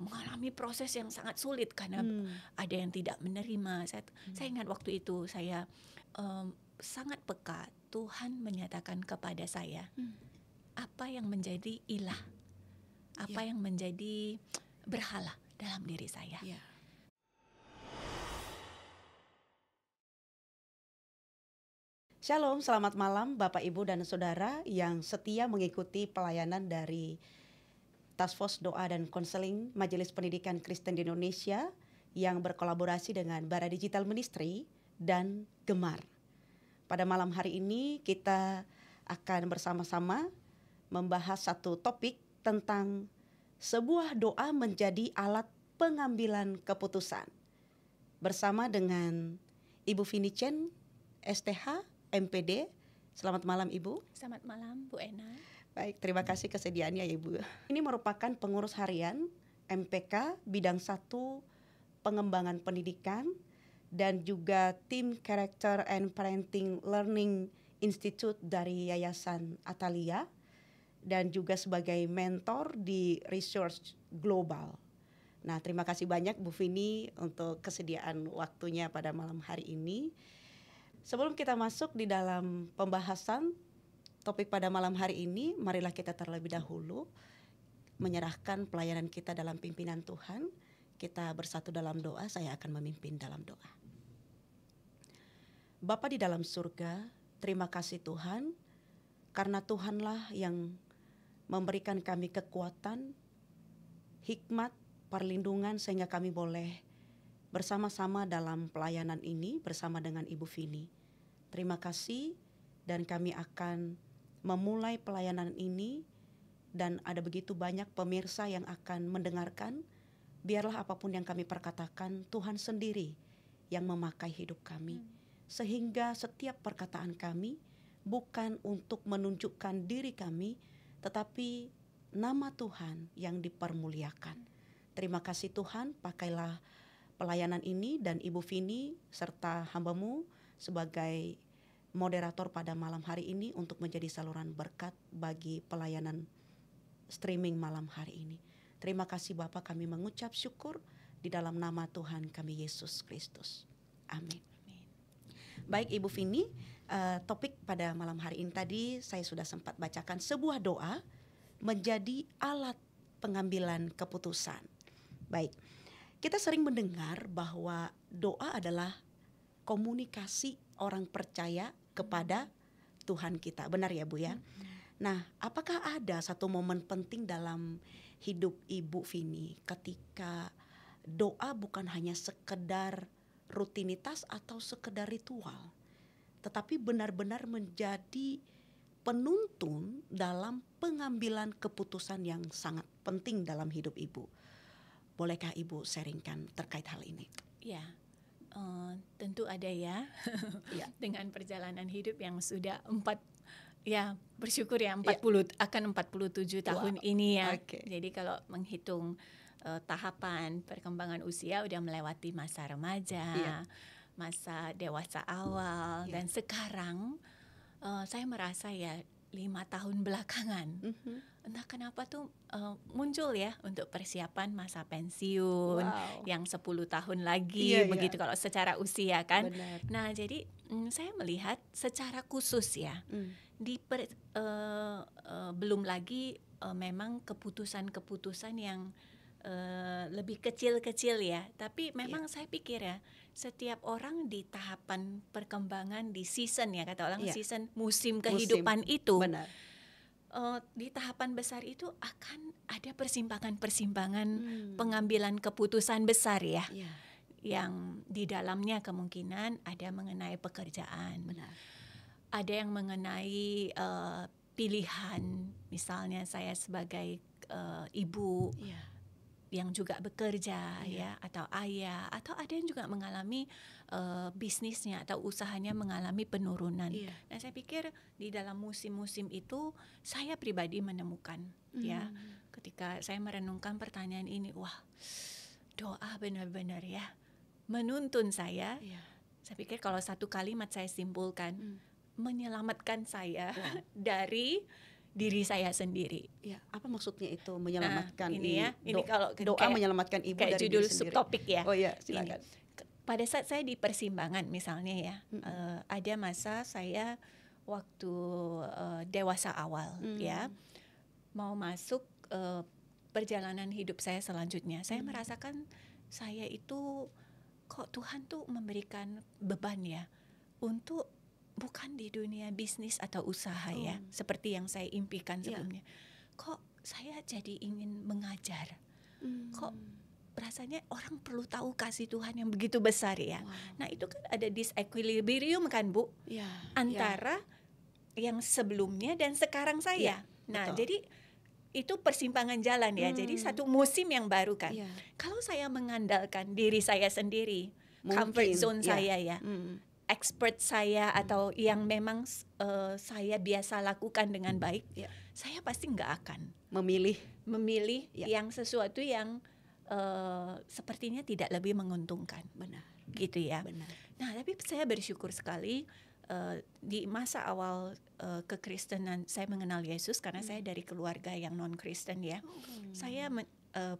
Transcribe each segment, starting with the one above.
mengalami proses yang sangat sulit karena ada yang tidak menerima. Saya ingat waktu itu saya sangat peka. Tuhan menyatakan kepada saya apa yang menjadi ilah, apa yang menjadi berhala dalam diri saya. Shalom, selamat malam Bapak, Ibu, dan Saudara yang setia mengikuti pelayanan dari Task Force Doa dan Konseling Majelis Pendidikan Kristen di Indonesia yang berkolaborasi dengan Bara Digital Ministry dan Gemar. Pada malam hari ini kita akan bersama-sama membahas satu topik tentang sebuah doa menjadi alat pengambilan keputusan. Bersama dengan Ibu Vini Chen, STH, MPD. Selamat malam Ibu. Selamat malam Bu Ena. Baik, terima kasih kesediaannya ya Ibu. Ini merupakan pengurus harian MPK bidang 1 pengembangan pendidikan dan juga tim Character and Parenting Learning Institute dari Yayasan Atalia dan juga sebagai mentor di Resource Global. Nah, terima kasih banyak Bu Vini untuk kesediaan waktunya pada malam hari ini. Sebelum kita masuk di dalam pembahasan topik pada malam hari ini, marilah kita terlebih dahulu menyerahkan pelayanan kita dalam pimpinan Tuhan. Kita bersatu dalam doa, saya akan memimpin dalam doa. Bapa di dalam surga, terima kasih Tuhan, karena Tuhanlah yang memberikan kami kekuatan, hikmat, perlindungan sehingga kami boleh bersama-sama dalam pelayanan ini bersama dengan Ibu Vini. Terima kasih, dan kami akan memulai pelayanan ini dan ada begitu banyak pemirsa yang akan mendengarkan. Biarlah apapun yang kami perkatakan, Tuhan sendiri yang memakai hidup kami. Sehingga setiap perkataan kami bukan untuk menunjukkan diri kami, tetapi nama Tuhan yang dipermuliakan. Terima kasih Tuhan, pakailah pelayanan ini dan Ibu Vini serta hamba-Mu sebagai moderator pada malam hari ini untuk menjadi saluran berkat bagi pelayanan streaming malam hari ini. Terima kasih Bapak, kami mengucap syukur di dalam nama Tuhan kami Yesus Kristus. Amin. Baik Ibu Vini, topik pada malam hari ini tadi saya sudah sempat bacakan sebuah doa menjadi alat pengambilan keputusan. Baik, kita sering mendengar bahwa doa adalah komunikasi orang percaya kepada Tuhan kita. Benar ya Bu ya? Nah, apakah ada satu momen penting dalam hidup Ibu Vini ketika doa bukan hanya sekedar rutinitas atau sekedar ritual, tetapi benar-benar menjadi penuntun dalam pengambilan keputusan yang sangat penting dalam hidup Ibu? Bolehkah Ibu sharingkan terkait hal ini? Ya, tentu ada ya. Dengan perjalanan hidup yang sudah bersyukur ya 40 akan 47 tahun ini ya. Jadi kalau menghitung tahapan perkembangan usia udah melewati masa remaja, masa dewasa awal, dan sekarang saya merasa ya 5 tahun belakangan entah kenapa tuh muncul ya untuk persiapan masa pensiun yang 10 tahun lagi begitu kalau secara usia kan. Benar. Nah jadi saya melihat secara khusus ya belum lagi memang keputusan-keputusan yang lebih kecil-kecil ya, tapi memang saya pikir ya setiap orang di tahapan perkembangan di season ya kata orang season musim kehidupan itu di tahapan besar itu akan ada persimpangan-persimpangan pengambilan keputusan besar ya, yang di dalamnya kemungkinan ada mengenai pekerjaan, ada yang mengenai pilihan, misalnya saya sebagai ibu yang juga bekerja ya, atau ayah, atau ada yang juga mengalami bisnisnya atau usahanya mengalami penurunan. Nah saya pikir di dalam musim-musim itu saya pribadi menemukan ya, ketika saya merenungkan pertanyaan ini, wah doa benar-benar ya menuntun saya. Saya pikir kalau satu kalimat saya simpulkan, menyelamatkan saya dari diri saya sendiri. Ya, apa maksudnya itu menyelamatkan? Ini ya, ini kalau doa kayak- menyelamatkan ibu kayak dari judul diri sendiri. subtopik ya. Oh iya, silakan. Pada saat saya di persimpangan misalnya ya, ada masa saya waktu dewasa awal ya, mau masuk perjalanan hidup saya selanjutnya, saya merasakan saya itu kok Tuhan tuh memberikan beban ya untuk bukan di dunia bisnis atau usaha ya, seperti yang saya impikan sebelumnya. Kok saya jadi ingin mengajar? Kok rasanya orang perlu tahu kasih Tuhan yang begitu besar ya. Nah itu kan ada disequilibrium kan Bu, antara yang sebelumnya dan sekarang saya. Nah betul. jadi itu persimpangan jalan ya. Jadi satu musim yang baru kan. Iya. Kalau saya mengandalkan diri saya sendiri, Mungkin, comfort zone ya. saya ya, expert saya atau yang memang saya biasa lakukan dengan baik, saya pasti nggak akan memilih yang sesuatu yang sepertinya tidak lebih menguntungkan. Benar. Gitu ya. Benar. Nah, tapi saya bersyukur sekali di masa awal kekristenan saya mengenal Yesus karena saya dari keluarga yang non-Kristen ya. Saya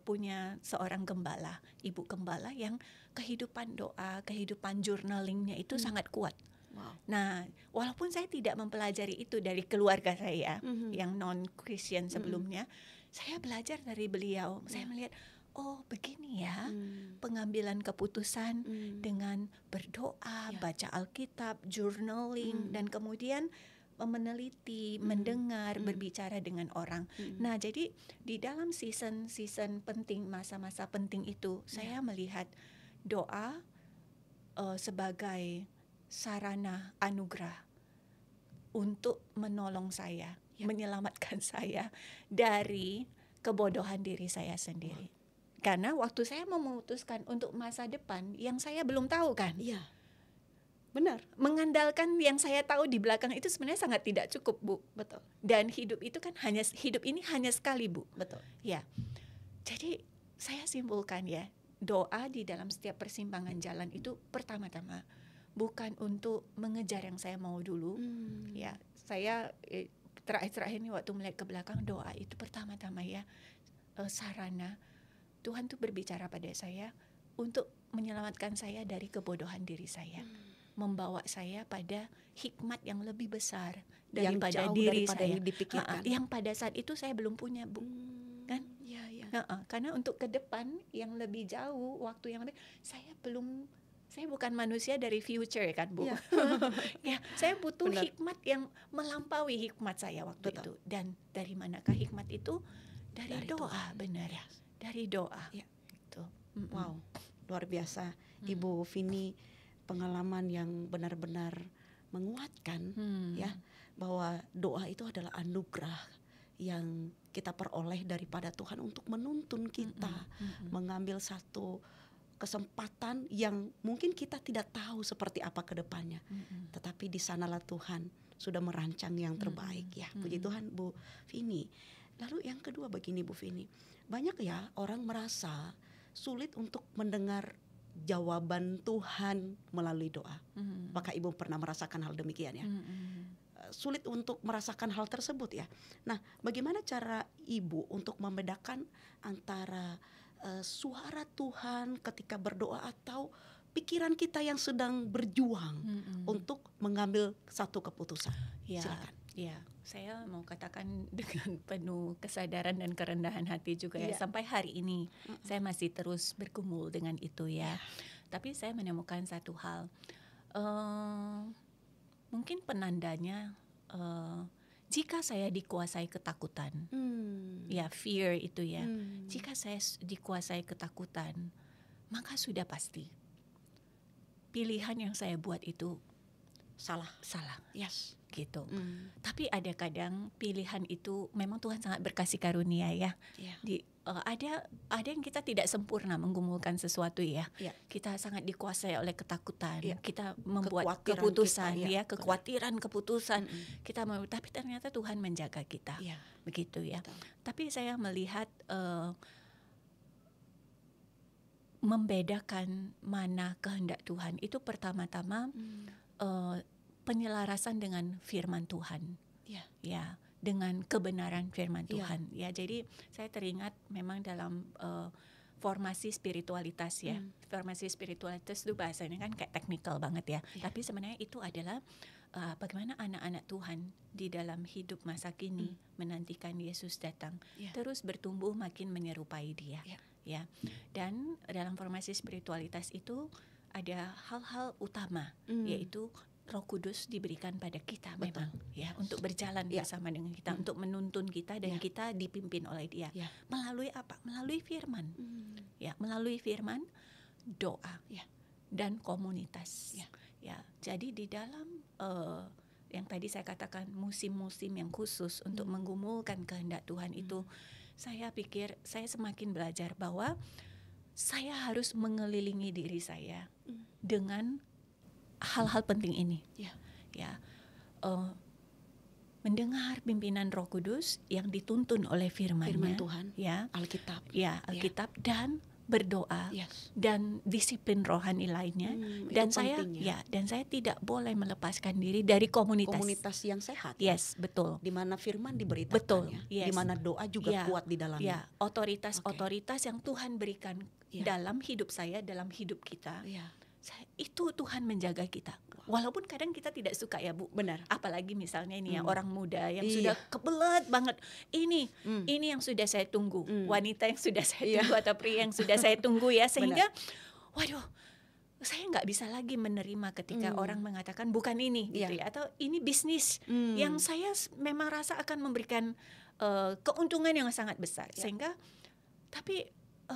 punya seorang gembala, ibu gembala yang kehidupan doa, kehidupan journalingnya itu sangat kuat. Nah, walaupun saya tidak mempelajari itu dari keluarga saya yang non-Christian sebelumnya, saya belajar dari beliau. Saya melihat, oh begini ya pengambilan keputusan dengan berdoa, baca Alkitab, journaling, dan kemudian meneliti, mendengar, berbicara dengan orang. Nah, jadi di dalam season penting, masa-masa penting itu, saya melihat doa sebagai sarana anugerah untuk menolong saya, menyelamatkan saya dari kebodohan diri saya sendiri. Karena waktu saya memutuskan untuk masa depan yang saya belum tahu kan. Iya. Benar. Mengandalkan yang saya tahu di belakang itu sebenarnya sangat tidak cukup, Bu. Betul. Dan hidup itu kan hidup ini hanya sekali, Bu. Betul. Ya. Jadi saya simpulkan ya, doa di dalam setiap persimpangan jalan itu pertama-tama bukan untuk mengejar yang saya mau dulu. Ya, saya terakhir ini waktu melihat ke belakang, doa itu pertama-tama ya sarana Tuhan tuh berbicara pada saya untuk menyelamatkan saya dari kebodohan diri saya, membawa saya pada hikmat yang lebih besar daripada diri saya, yang dipikirkan. yang pada saat itu saya belum punya, Bu, kan? Karena untuk ke depan yang lebih jauh, waktu yang lebih, saya bukan manusia dari future kan, Bu. Ya, saya butuh hikmat yang melampaui hikmat saya waktu itu. Dan dari manakah hikmat itu? Dari doa, Tuhan. Benar ya. Dari doa. Gitu. Wow, luar biasa, Ibu Vini, pengalaman yang benar-benar menguatkan ya, bahwa doa itu adalah anugerah yang kita peroleh daripada Tuhan untuk menuntun kita mengambil satu kesempatan yang mungkin kita tidak tahu seperti apa ke depannya, tetapi di sanalah Tuhan sudah merancang yang terbaik ya. Puji Tuhan, Bu Vini. Lalu yang kedua begini, Bu Vini, banyak ya orang merasa sulit untuk mendengar jawaban Tuhan melalui doa. Apakah Ibu pernah merasakan hal demikian ya? Sulit untuk merasakan hal tersebut ya. Nah, bagaimana cara Ibu untuk membedakan antara suara Tuhan ketika berdoa atau pikiran kita yang sedang berjuang untuk mengambil satu keputusan? Silakan. Ya, saya mau katakan dengan penuh kesadaran dan kerendahan hati juga ya. Sampai hari ini saya masih terus bergumul dengan itu ya. Tapi saya menemukan satu hal, mungkin penandanya jika saya dikuasai ketakutan, ya fear itu ya. Jika saya dikuasai ketakutan, maka sudah pasti pilihan yang saya buat itu salah. Yes. Gitu. Tapi ada kadang pilihan itu memang Tuhan sangat berkasih karunia ya. Ada yang kita tidak sempurna menggumulkan sesuatu ya. Kita sangat dikuasai oleh ketakutan. Kita membuat keputusan kita, kekhawatiran keputusan. Tapi ternyata Tuhan menjaga kita. Begitu ya. Betul. Tapi saya melihat membedakan mana kehendak Tuhan itu pertama-tama penyelarasan dengan firman Tuhan. Ya, dengan kebenaran firman Iya. Tuhan. Ya, jadi saya teringat memang dalam formasi spiritualitas ya. Formasi spiritualitas itu bahasanya kan kayak teknikal banget ya. Iya. Tapi sebenarnya itu adalah bagaimana anak-anak Tuhan di dalam hidup masa kini menantikan Yesus datang, Iya. terus bertumbuh makin menyerupai Dia. Iya. Ya. Dan dalam formasi spiritualitas itu ada hal-hal utama, yaitu Roh Kudus diberikan pada kita Betul. memang ya, untuk berjalan Ya. bersama dengan kita, untuk menuntun kita dan Ya. kita dipimpin oleh Dia. Ya. Melalui apa? Melalui firman. Ya, melalui firman, doa, Ya. dan komunitas. Ya. Ya, jadi di dalam yang tadi saya katakan musim-musim yang khusus untuk menggumulkan kehendak Tuhan itu, saya pikir saya semakin belajar bahwa saya harus mengelilingi diri saya dengan hal-hal penting ini. Ya. Ya, mendengar pimpinan Roh Kudus yang dituntun oleh firman-Nya, Firman Tuhan, ya, Alkitab. ya, Alkitab, dan berdoa, Yes. dan disiplin rohani lainnya. Dan itu saya, pentingnya. dan saya tidak boleh melepaskan diri dari komunitas. Komunitas yang sehat. Yes, betul. Di mana firman diberitakan, Betul, ya. yes. Di mana doa juga Ya, kuat di dalamnya. Ya, otoritas yang Tuhan berikan Ya. dalam hidup saya, dalam hidup kita. Ya. Itu Tuhan menjaga kita. Walaupun kadang kita tidak suka ya, Bu. Benar. Apalagi misalnya ini ya orang muda yang Iya. sudah kebelet banget. Ini yang sudah saya tunggu. Wanita yang sudah saya Iya. tunggu atau pria yang sudah saya tunggu ya. Sehingga waduh, saya nggak bisa lagi menerima ketika orang mengatakan bukan ini gitu ya, atau ini bisnis yang saya memang rasa akan memberikan keuntungan yang sangat besar. Sehingga tapi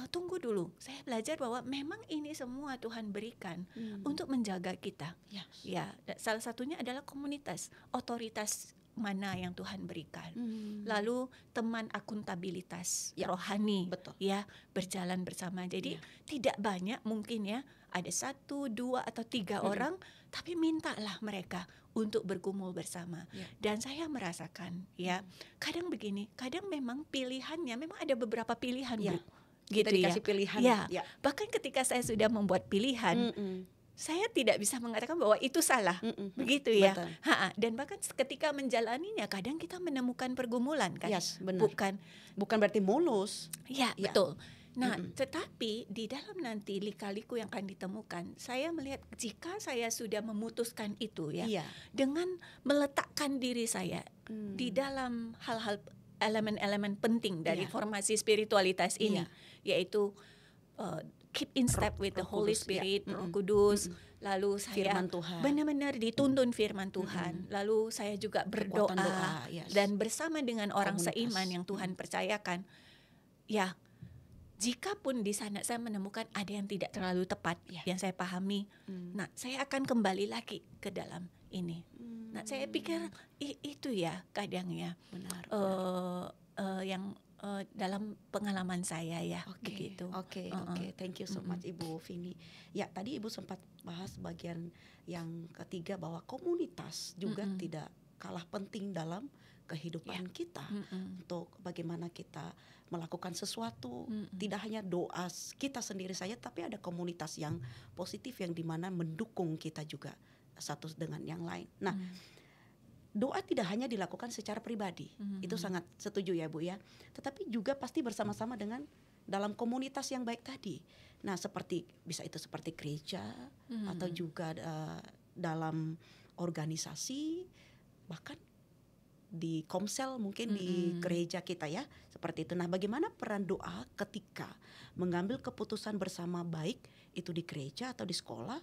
tunggu dulu, saya belajar bahwa memang ini semua Tuhan berikan untuk menjaga kita. Yes. Ya, salah satunya adalah komunitas, otoritas mana yang Tuhan berikan. Lalu teman akuntabilitas rohani, Betul. ya, berjalan bersama. Jadi tidak banyak mungkin ya, ada 1, 2 atau 3 orang, tapi mintalah mereka untuk bergumul bersama. Dan saya merasakan ya, kadang begini, kadang memang pilihannya memang ada beberapa pilihan, Bu. Kita Gitu dikasih ya. pilihan. Ya. Bahkan ketika saya sudah membuat pilihan, saya tidak bisa mengatakan bahwa itu salah, begitu ya. Betul. Dan bahkan ketika menjalaninya, kadang kita menemukan pergumulan kan, Yes, benar. Bukan berarti mulus. Ya, Ya. betul. Nah, tetapi di dalam nanti lika-liku yang akan ditemukan, saya melihat jika saya sudah memutuskan itu ya, Iya. dengan meletakkan diri saya di dalam hal-hal elemen-elemen penting dari formasi spiritualitas ini, yaitu keep in step with the Roh Holy Kudus, Spirit, Roh Kudus. Lalu saya Firman Tuhan. benar-benar dituntun firman Tuhan. Lalu saya juga berdoa Kekuatan doa, yes. dan bersama dengan orang Komunitas. seiman yang Tuhan percayakan. Ya, jika pun di sana saya menemukan ada yang tidak terlalu tepat yang saya pahami, nah saya akan kembali lagi ke dalam ini. Nah, saya pikir itu ya kadang ya Benar. yang dalam pengalaman saya ya, begitu. Oke. Thank you so much Ibu Vini. Ya, tadi Ibu sempat bahas bagian yang ketiga bahwa komunitas juga tidak kalah penting dalam kehidupan kita. Untuk bagaimana kita melakukan sesuatu, tidak hanya doa kita sendiri saja, tapi ada komunitas yang positif yang dimana mendukung kita juga satu dengan yang lain. Nah, doa tidak hanya dilakukan secara pribadi, itu sangat setuju ya Bu ya. Tetapi juga pasti bersama-sama dengan dalam komunitas yang baik tadi. Nah, bisa itu seperti gereja atau juga dalam organisasi, bahkan di komsel mungkin di gereja kita ya, seperti itu. Nah, bagaimana peran doa ketika mengambil keputusan bersama, baik itu di gereja atau di sekolah?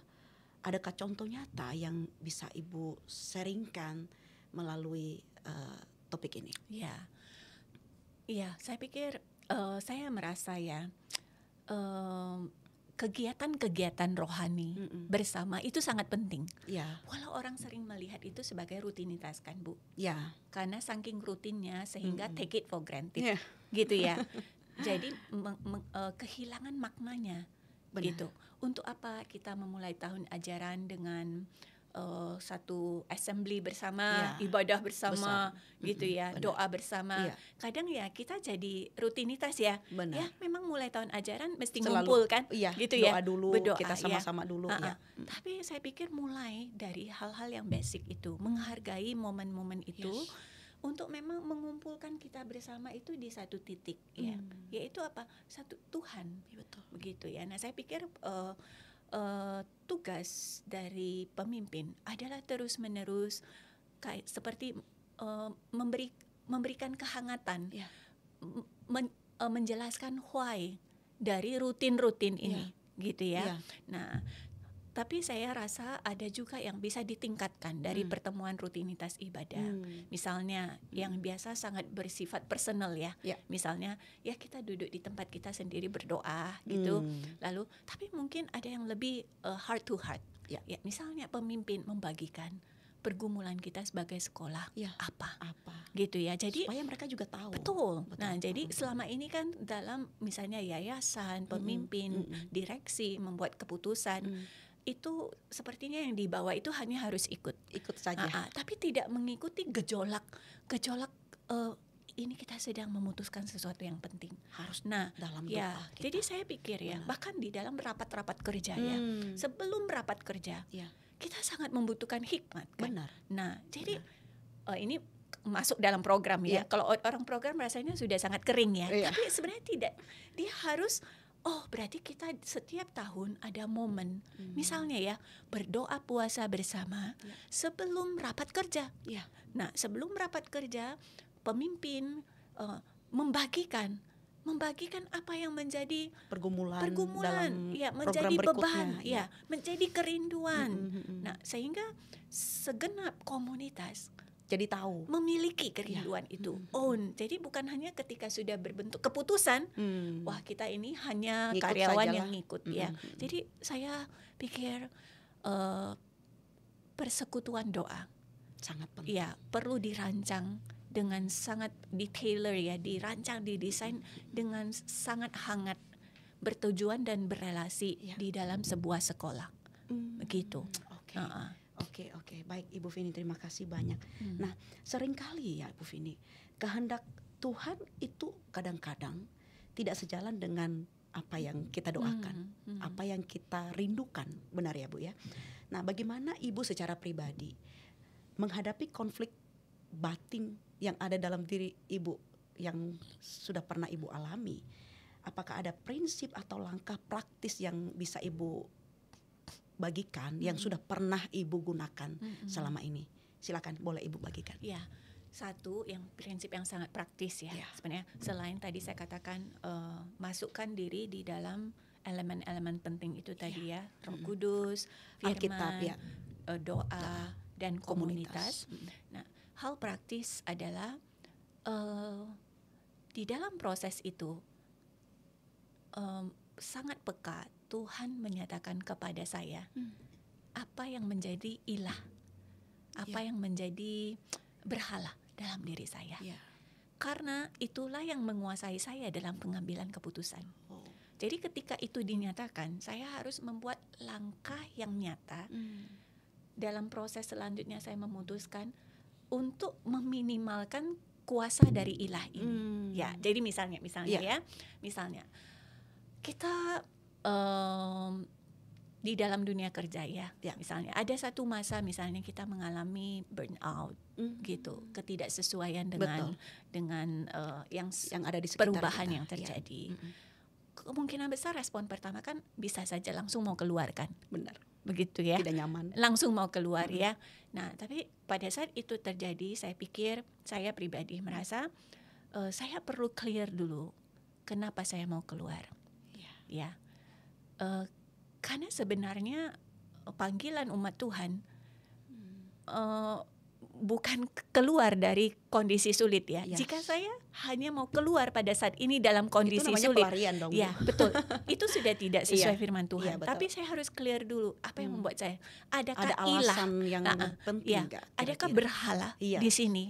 Adakah contoh nyata yang bisa Ibu sharingkan melalui topik ini? Ya, saya pikir saya merasa ya kegiatan-kegiatan rohani bersama itu sangat penting. Ya. Walau orang sering melihat itu sebagai rutinitas kan Bu. Ya. Karena saking rutinnya sehingga take it for granted, Yeah. gitu ya. Jadi kehilangan maknanya. Benar. Gitu. Untuk apa kita memulai tahun ajaran dengan satu assembly bersama, ibadah bersama, gitu ya, Benar. doa bersama. Iya. Kadang ya kita jadi rutinitas ya. Benar. Ya memang mulai tahun ajaran mesti Selalu, ngumpul kan, iya, gitu doa ya. dulu, berdoa kita sama-sama dulu, ya. Tapi saya pikir mulai dari hal-hal yang basic itu, menghargai momen-momen itu, untuk memang mengumpulkan kita bersama itu di satu titik ya, yaitu apa? Satu Tuhan. Betul. Begitu ya. Nah, saya pikir tugas dari pemimpin adalah terus-menerus seperti memberikan kehangatan, Ya. menjelaskan why dari rutin-rutin ini, gitu ya. Ya. Nah, tapi saya rasa ada juga yang bisa ditingkatkan dari pertemuan rutinitas ibadah. Misalnya yang biasa sangat bersifat personal ya. Ya. Misalnya ya kita duduk di tempat kita sendiri berdoa gitu. Lalu tapi mungkin ada yang lebih heart to heart. Ya. Ya, misalnya pemimpin membagikan pergumulan kita sebagai sekolah apa gitu ya. Jadi supaya mereka juga tahu. Betul. Nah, jadi selama ini kan dalam misalnya yayasan, pemimpin, direksi membuat keputusan, itu sepertinya yang dibawa itu hanya harus ikut saja. Tapi tidak mengikuti gejolak ini kita sedang memutuskan sesuatu yang penting. Harus Nah, dalam doa ya. kita. Jadi saya pikir ya, bahkan di dalam rapat-rapat kerja ya, sebelum rapat kerja, kita sangat membutuhkan hikmat kan. Benar. Nah, jadi ini masuk dalam program ya. Kalau orang program rasanya sudah sangat kering ya. Tapi sebenarnya tidak. Dia harus berarti kita setiap tahun ada momen. Misalnya ya, berdoa puasa bersama sebelum rapat kerja. Nah, sebelum rapat kerja, pemimpin membagikan apa yang menjadi pergumulan dalam ya, menjadi beban, ya, menjadi kerinduan. Nah, sehingga segenap komunitas jadi tahu, memiliki kerinduan itu, own. Jadi bukan hanya ketika sudah berbentuk keputusan, wah kita ini hanya ngikut karyawan sajalah. yang ngikut ya. Jadi saya pikir persekutuan doa sangat penting. ya perlu dirancang dengan sangat detailer ya, dirancang, didesain dengan sangat hangat, bertujuan dan berelasi di dalam sebuah sekolah, begitu. Oke. Baik Ibu Vini, terima kasih banyak. Nah, seringkali ya Ibu Vini, kehendak Tuhan itu kadang-kadang tidak sejalan dengan apa yang kita doakan, apa yang kita rindukan, benar ya Bu ya. Nah, bagaimana Ibu secara pribadi menghadapi konflik batin yang ada dalam diri Ibu yang sudah pernah Ibu alami? Apakah ada prinsip atau langkah praktis yang bisa Ibu bagikan yang sudah pernah Ibu gunakan selama ini? Silakan, boleh Ibu bagikan. Ya, satu yang prinsip yang sangat praktis ya. Sebenarnya selain tadi saya katakan masukkan diri di dalam elemen-elemen penting itu tadi ya, Roh Kudus, firman, doa dan komunitas. Nah, hal praktis adalah di dalam proses itu sangat peka Tuhan menyatakan kepada saya apa yang menjadi ilah, apa yang menjadi berhala dalam diri saya. Karena itulah yang menguasai saya dalam pengambilan keputusan. Jadi ketika itu dinyatakan, saya harus membuat langkah yang nyata. Dalam proses selanjutnya saya memutuskan untuk meminimalkan kuasa dari ilah ini. Ya, jadi misalnya kita di dalam dunia kerja ya, misalnya ada satu masa misalnya kita mengalami burnout gitu, ketidaksesuaian dengan yang ada di sekitar perubahan kita, yang terjadi. Kemungkinan besar respon pertama kan bisa saja langsung mau keluar kan, benar, begitu ya, tidak nyaman, langsung mau keluar ya. Nah, tapi pada saat itu terjadi, saya pikir saya pribadi merasa saya perlu clear dulu kenapa saya mau keluar. Ya, karena sebenarnya panggilan umat Tuhan bukan keluar dari kondisi sulit ya. Jika saya hanya mau keluar pada saat ini dalam kondisi itu sulit, pelarian dong, ya betul, itu sudah tidak sesuai firman Tuhan. Tapi saya harus clear dulu apa yang membuat saya. Adakah ada alasan ilah, yang penting nggak? Adakah berhala di sini?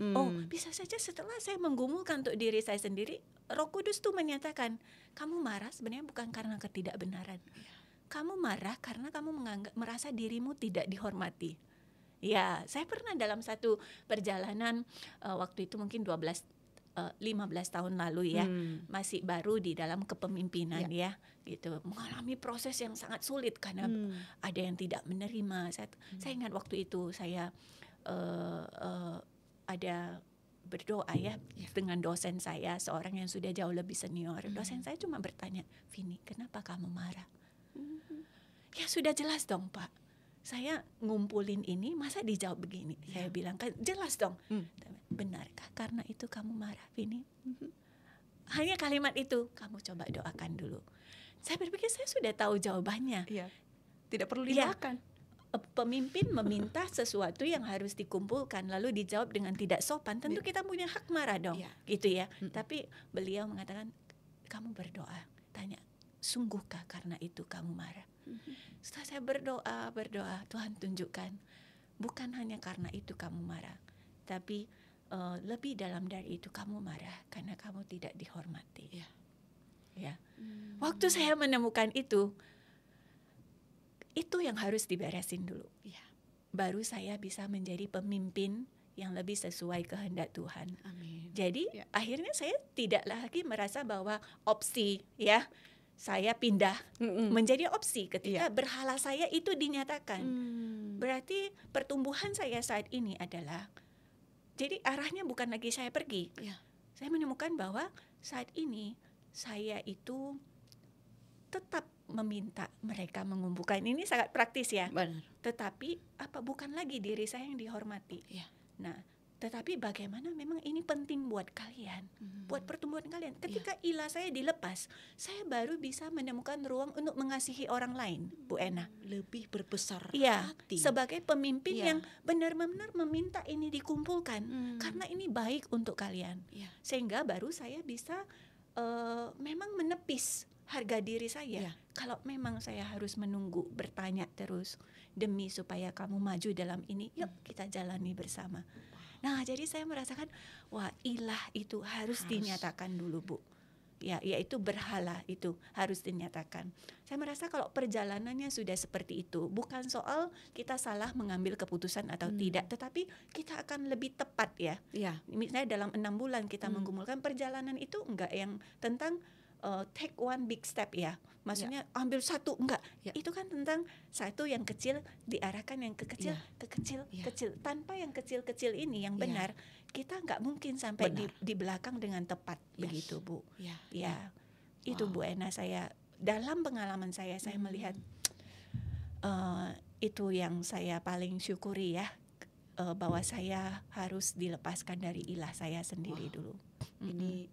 Bisa saja setelah saya menggumulkan untuk diri saya sendiri, Roh Kudus tuh menyatakan, kamu marah sebenarnya bukan karena ketidakbenaran. Kamu marah karena kamu merasa dirimu tidak dihormati. Ya, saya pernah dalam satu perjalanan waktu itu mungkin 15 tahun lalu ya, masih baru di dalam kepemimpinan ya, gitu, mengalami proses yang sangat sulit karena ada yang tidak menerima. Saya ingat waktu itu saya ada berdoa ya dengan dosen saya, seorang yang sudah jauh lebih senior. Dosen saya cuma bertanya, Vini, kenapa kamu marah? Ya sudah jelas dong Pak, saya ngumpulin ini masa dijawab begini. Saya bilang, kan jelas dong. Benarkah karena itu kamu marah, Vini? Hanya kalimat itu, kamu coba doakan dulu. Saya berpikir saya sudah tahu jawabannya. Tidak perlu Iya. didoakan. Pemimpin meminta sesuatu yang harus dikumpulkan lalu dijawab dengan tidak sopan, tentu kita punya hak marah dong, gitu ya. Tapi beliau mengatakan, kamu berdoa, tanya, sungguhkah karena itu kamu marah? Setelah saya berdoa, Tuhan tunjukkan, bukan hanya karena itu kamu marah, tapi lebih dalam dari itu kamu marah karena kamu tidak dihormati. Ya. Waktu saya menemukan itu yang harus diberesin dulu. Baru saya bisa menjadi pemimpin yang lebih sesuai kehendak Tuhan. Amin. Jadi akhirnya saya tidak lagi merasa bahwa opsi ya saya pindah menjadi opsi ketika berhala saya itu dinyatakan. Berarti pertumbuhan saya saat ini adalah, jadi arahnya bukan lagi saya pergi. Saya menemukan bahwa saat ini saya itu tetap meminta mereka mengumpulkan. Ini sangat praktis ya. Benar. Tetapi bukan lagi diri saya yang dihormati. Nah, tetapi bagaimana memang ini penting buat kalian, buat pertumbuhan kalian. Ketika ilah saya dilepas, saya baru bisa menemukan ruang untuk mengasihi orang lain, Bu Ena. Lebih berbesar Iya, hati. sebagai pemimpin yang benar-benar meminta ini dikumpulkan, karena ini baik untuk kalian. Sehingga baru saya bisa memang menepis harga diri saya. Kalau memang saya harus menunggu, bertanya terus demi supaya kamu maju dalam ini, yuk kita jalani bersama. Nah, jadi saya merasakan, wah, ilah itu harus dinyatakan dulu, Bu. Ya, yaitu berhala itu harus dinyatakan. Saya merasa kalau perjalanannya sudah seperti itu, bukan soal kita salah mengambil keputusan atau tidak, tetapi kita akan lebih tepat ya. Misalnya dalam 6 bulan kita menggumulkan perjalanan itu enggak yang tentang take one big step ya. Maksudnya ambil satu, enggak. Itu kan tentang satu yang kecil diarahkan yang ke kecil, ke kecil, kecil. Tanpa yang kecil-kecil ini yang benar, kita enggak mungkin sampai di belakang dengan tepat. Begitu, Bu. Itu Bu Ena, saya dalam pengalaman saya melihat itu yang saya paling syukuri ya, bahwa saya harus dilepaskan dari ilah saya sendiri dulu.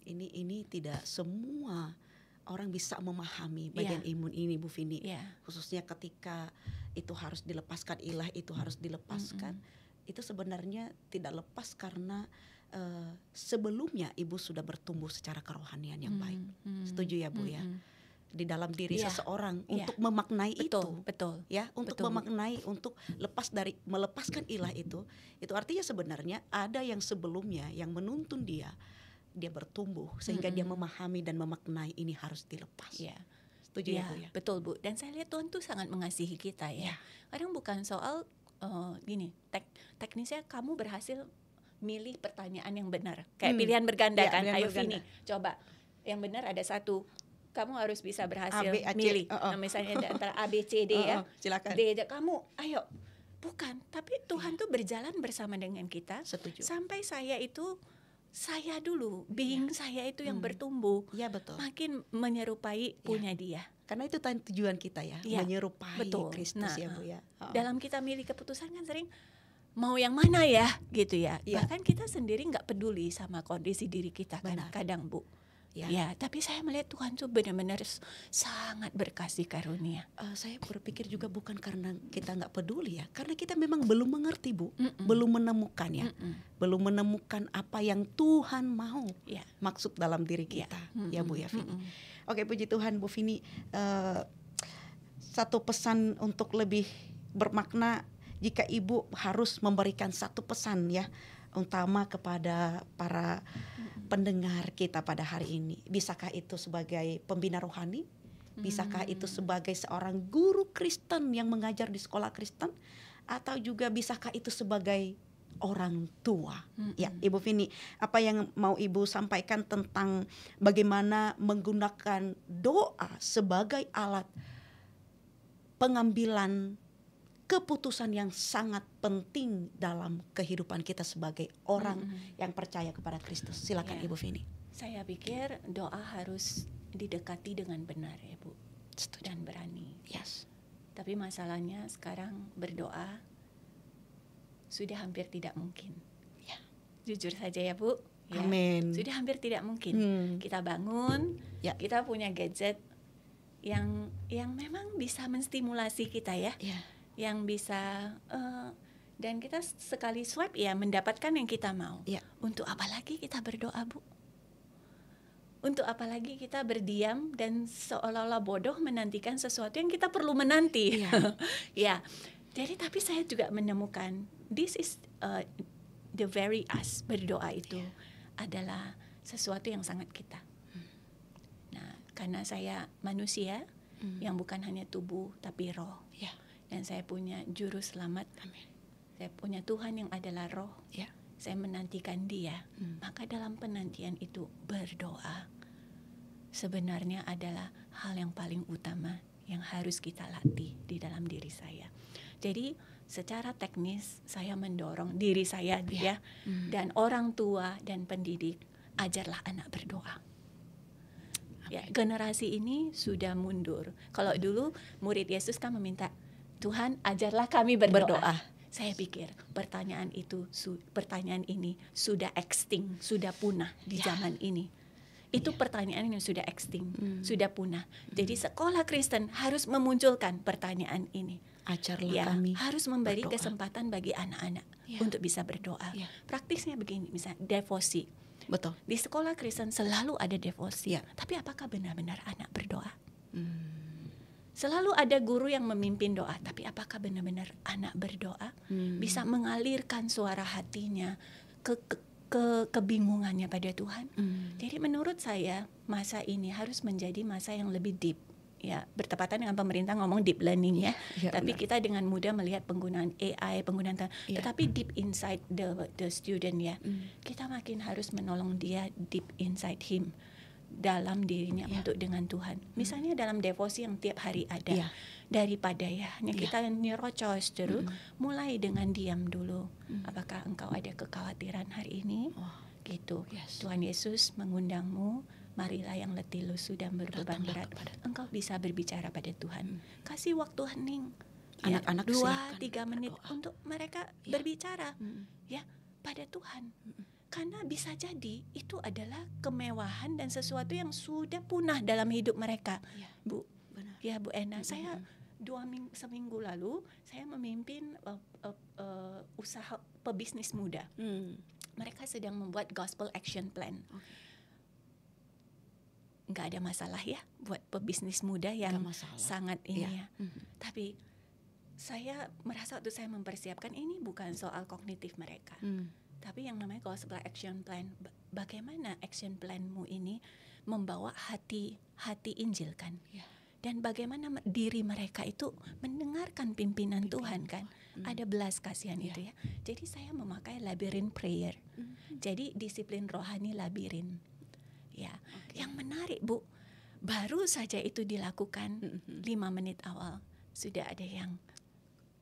Ini tidak semua orang bisa memahami bagian imun ini, Bu Vini. Khususnya ketika itu harus dilepaskan, ilah itu harus dilepaskan. Itu sebenarnya tidak lepas karena sebelumnya Ibu sudah bertumbuh secara kerohanian yang baik. Setuju ya, Bu ya? Di dalam diri seseorang untuk memaknai betul ya, untuk memaknai, untuk melepaskan ilah itu artinya sebenarnya ada yang sebelumnya yang menuntun dia bertumbuh sehingga dia memahami dan memaknai ini harus dilepas. Setuju ya, Bu ya? Betul, Bu. Dan saya lihat Tuhan tuh sangat mengasihi kita ya. Kadang bukan soal gini, teknisnya kamu berhasil milih pertanyaan yang benar, kayak pilihan berganda kan. Ayo Vini, coba yang benar ada satu. Kamu harus bisa berhasil milih. Nah, misalnya antara A, B, C, D ya. Silakan. D, kamu ayo. Bukan, tapi Tuhan tuh berjalan bersama dengan kita. Setuju. Sampai saya dulu, being saya itu yang bertumbuh. Betul. Makin menyerupai punya dia. Karena itu tujuan kita ya, menyerupai Kristus ya, Bu ya. Dalam kita milih keputusan kan sering mau yang mana ya, gitu ya. Bahkan kita sendiri nggak peduli sama kondisi diri kita kan kadang, Bu. Tapi saya melihat Tuhan tuh benar-benar sangat berkasih karunia. Saya berpikir juga bukan karena kita nggak peduli ya, karena kita memang belum mengerti, Bu, belum menemukan ya, belum menemukan apa yang Tuhan mau maksud dalam diri kita, ya Bu ya, Vini. Oke, puji Tuhan, Bu Vini. Satu pesan untuk lebih bermakna, jika Ibu harus memberikan satu pesan ya, utama kepada para pendengar kita pada hari ini. Bisakah itu sebagai pembina rohani? Bisakah itu sebagai seorang guru Kristen yang mengajar di sekolah Kristen? Atau juga bisakah itu sebagai orang tua? Ya, Ibu Vini, apa yang mau Ibu sampaikan tentang bagaimana menggunakan doa sebagai alat pengambilan keputusan yang sangat penting dalam kehidupan kita sebagai orang yang percaya kepada Kristus. Silakan Ya. Ibu Vini. Saya pikir doa harus didekati dengan benar ya Bu, dan berani. Yes. Tapi masalahnya sekarang berdoa sudah hampir tidak mungkin. Ya. Jujur saja ya Bu. Ya, Amin. sudah hampir tidak mungkin. Kita bangun, Ya. kita punya gadget yang memang bisa menstimulasi kita ya, yang bisa dan kita sekali swipe ya mendapatkan yang kita mau. Ya. Untuk apa lagi kita berdoa Bu? Untuk apa lagi kita berdiam dan seolah-olah bodoh menantikan sesuatu yang kita perlu menanti. Ya. Jadi tapi saya juga menemukan this is the very us, berdoa itu adalah sesuatu yang sangat kita. Nah, karena saya manusia yang bukan hanya tubuh tapi roh. Dan saya punya juru selamat. Amin. Saya punya Tuhan yang adalah roh. Saya menantikan Dia. Maka dalam penantian itu berdoa sebenarnya adalah hal yang paling utama yang harus kita latih di dalam diri saya. Jadi secara teknis saya mendorong diri saya dan orang tua dan pendidik, ajarlah anak berdoa. Ya, generasi ini sudah mundur. Kalau dulu murid Yesus kan meminta, Tuhan ajarlah kami berdoa. Saya pikir pertanyaan ini sudah extinct, sudah punah di zaman ini. Itu pertanyaan yang sudah extinct, sudah punah. Jadi sekolah Kristen harus memunculkan pertanyaan ini. Ajarlah kami harus memberi berdoa. kesempatan bagi anak-anak untuk bisa berdoa. Praktisnya begini, misalnya devosi. Betul. Di sekolah Kristen selalu ada devosi. Tapi apakah benar-benar anak berdoa? Selalu ada guru yang memimpin doa, tapi apakah benar-benar anak berdoa? Bisa mengalirkan suara hatinya ke kebingungannya pada Tuhan. Jadi menurut saya masa ini harus menjadi masa yang lebih deep. Ya, bertepatan dengan pemerintah ngomong deep learning tapi benar. Kita dengan mudah melihat penggunaan AI, tetapi deep inside the student kita makin harus menolong dia deep inside him, dalam dirinya untuk dengan Tuhan. Misalnya dalam devosi yang tiap hari ada, daripada hanya kita nyerocos terus, mulai dengan diam dulu. Apakah engkau ada kekhawatiran hari ini? Gitu. Tuhan Yesus mengundangmu, marilah yang letih lesu dan berbeban berat, engkau bisa berbicara pada Tuhan. Kasih waktu hening, anak-anak 2-3 menit untuk mereka berbicara pada Tuhan. Karena bisa jadi itu adalah kemewahan dan sesuatu yang sudah punah dalam hidup mereka. Bu, benar. Ya Bu Ena, saya seminggu lalu saya memimpin usaha pebisnis muda. Mereka sedang membuat gospel action plan. Nggak ada masalah ya buat pebisnis muda yang sangat ini Tapi saya merasa waktu saya mempersiapkan ini bukan soal kognitif mereka, tapi yang namanya gospel action plan. Bagaimana action planmu ini membawa hati Injil kan? Dan bagaimana diri mereka itu mendengarkan pimpinan Tuhan kan? Ada belas kasihan itu ya. Jadi saya memakai labirin prayer. Jadi disiplin rohani labirin. Yang menarik Bu, baru saja itu dilakukan 5 menit awal, sudah ada yang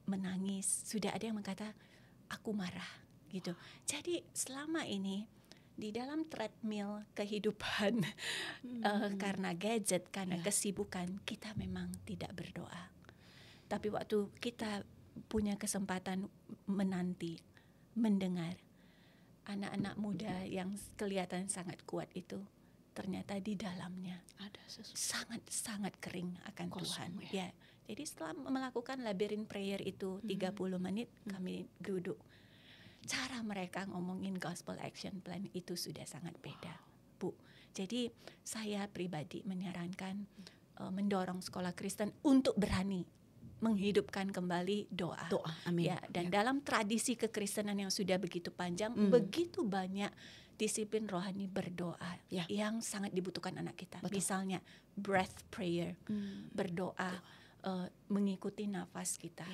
menangis, sudah ada yang berkata, aku marah, gitu. Jadi selama ini di dalam treadmill kehidupan karena gadget, karena kesibukan, kita memang tidak berdoa. Tapi waktu kita punya kesempatan menanti, mendengar, anak-anak muda yang kelihatan sangat kuat itu, ternyata di dalamnya ada sangat kering akan Tuhan. Jadi setelah melakukan labirin prayer itu 30 menit, kami duduk. Cara mereka ngomongin gospel action plan itu sudah sangat beda, Bu. Jadi saya pribadi menyarankan mendorong sekolah Kristen untuk berani menghidupkan kembali doa. Amin. Dan dalam tradisi kekristenan yang sudah begitu panjang, begitu banyak disiplin rohani berdoa yang sangat dibutuhkan anak kita. Misalnya breath prayer, berdoa mengikuti nafas kita.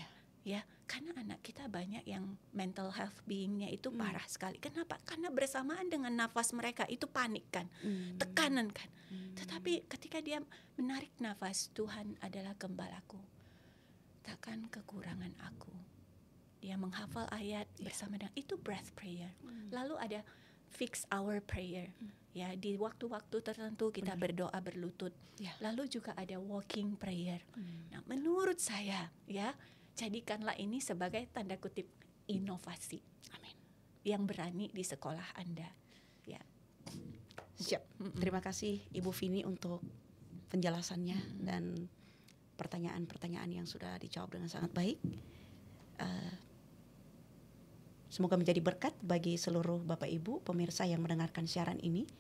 Karena anak kita banyak yang mental health being-nya itu parah sekali. Kenapa? Karena bersamaan dengan nafas mereka itu panik kan, tekanan kan. Tetapi ketika dia menarik nafas, Tuhan adalah gembalaku. takkan kekurangan aku. Dia menghafal ayat bersama dengan itu breath prayer. Lalu ada fix hour prayer. Ya, di waktu-waktu tertentu kita berdoa berlutut. Ya. Lalu juga ada walking prayer. Nah, menurut saya ya, jadikanlah ini sebagai tanda kutip inovasi. Amin. Yang berani di sekolah Anda. Ya. Siap. Terima kasih Ibu Vini untuk penjelasannya dan pertanyaan-pertanyaan yang sudah dijawab dengan sangat baik. Semoga menjadi berkat bagi seluruh Bapak Ibu pemirsa yang mendengarkan siaran ini.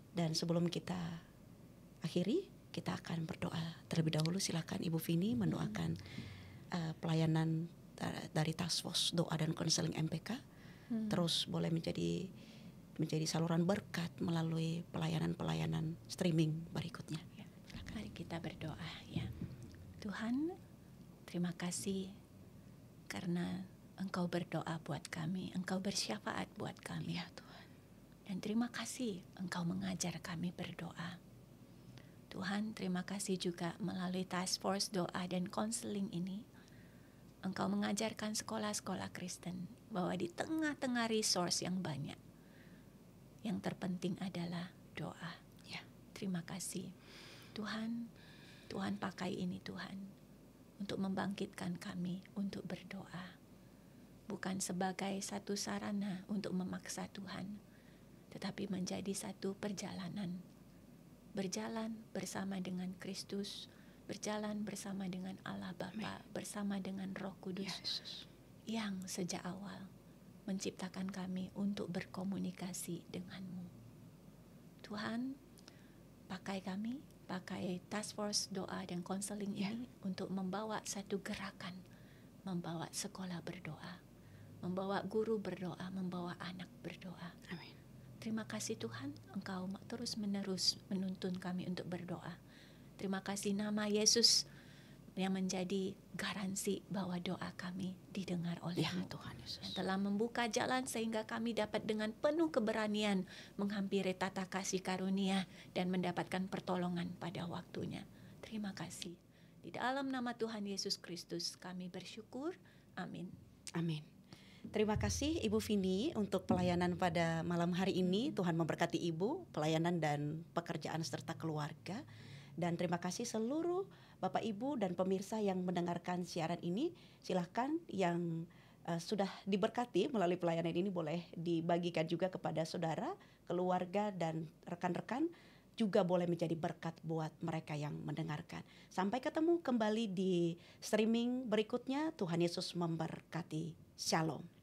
Dan sebelum kita akhiri, kita akan berdoa terlebih dahulu. Silakan Ibu Vini mendoakan pelayanan dari Task Force Doa dan Konseling MPK. Terus boleh menjadi saluran berkat melalui pelayanan-pelayanan streaming berikutnya. Ya. Mari kita berdoa ya. Tuhan, terima kasih karena Engkau berdoa buat kami, Engkau bersyafaat buat kami. Ya Tuhan. Dan terima kasih Engkau mengajar kami berdoa. Tuhan, terima kasih juga melalui Task Force Doa dan Konseling ini, Engkau mengajarkan sekolah-sekolah Kristen bahwa di tengah-tengah resource yang banyak, yang terpenting adalah doa. Ya. Terima kasih. Tuhan, Tuhan pakai ini Tuhan, untuk membangkitkan kami untuk berdoa. Bukan sebagai satu sarana untuk memaksa Tuhan, tetapi menjadi satu perjalanan. Berjalan bersama dengan Kristus, berjalan bersama dengan Allah Bapa, bersama dengan Roh Kudus, yang sejak awal menciptakan kami untuk berkomunikasi denganmu. Tuhan, pakai kami, pakai Task Force Doa dan Konseling ini untuk membawa satu gerakan, membawa sekolah berdoa, membawa guru berdoa, membawa anak berdoa. Amin. Terima kasih Tuhan, Engkau terus-menerus menuntun kami untuk berdoa. Terima kasih nama Yesus yang menjadi garansi bahwa doa kami didengar oleh-Mu. Tuhan Yesus. Dan telah membuka jalan sehingga kami dapat dengan penuh keberanian menghampiri tata kasih karunia dan mendapatkan pertolongan pada waktunya. Terima kasih. Di dalam nama Tuhan Yesus Kristus kami bersyukur. Amin. Amin. Terima kasih Ibu Vini untuk pelayanan pada malam hari ini. Tuhan memberkati Ibu, pelayanan dan pekerjaan serta keluarga. Dan terima kasih seluruh Bapak Ibu dan pemirsa yang mendengarkan siaran ini. Silahkan yang sudah diberkati melalui pelayanan ini boleh dibagikan juga kepada saudara, keluarga dan rekan-rekan. Juga boleh menjadi berkat buat mereka yang mendengarkan. Sampai ketemu kembali di streaming berikutnya. Tuhan Yesus memberkati. Shalom.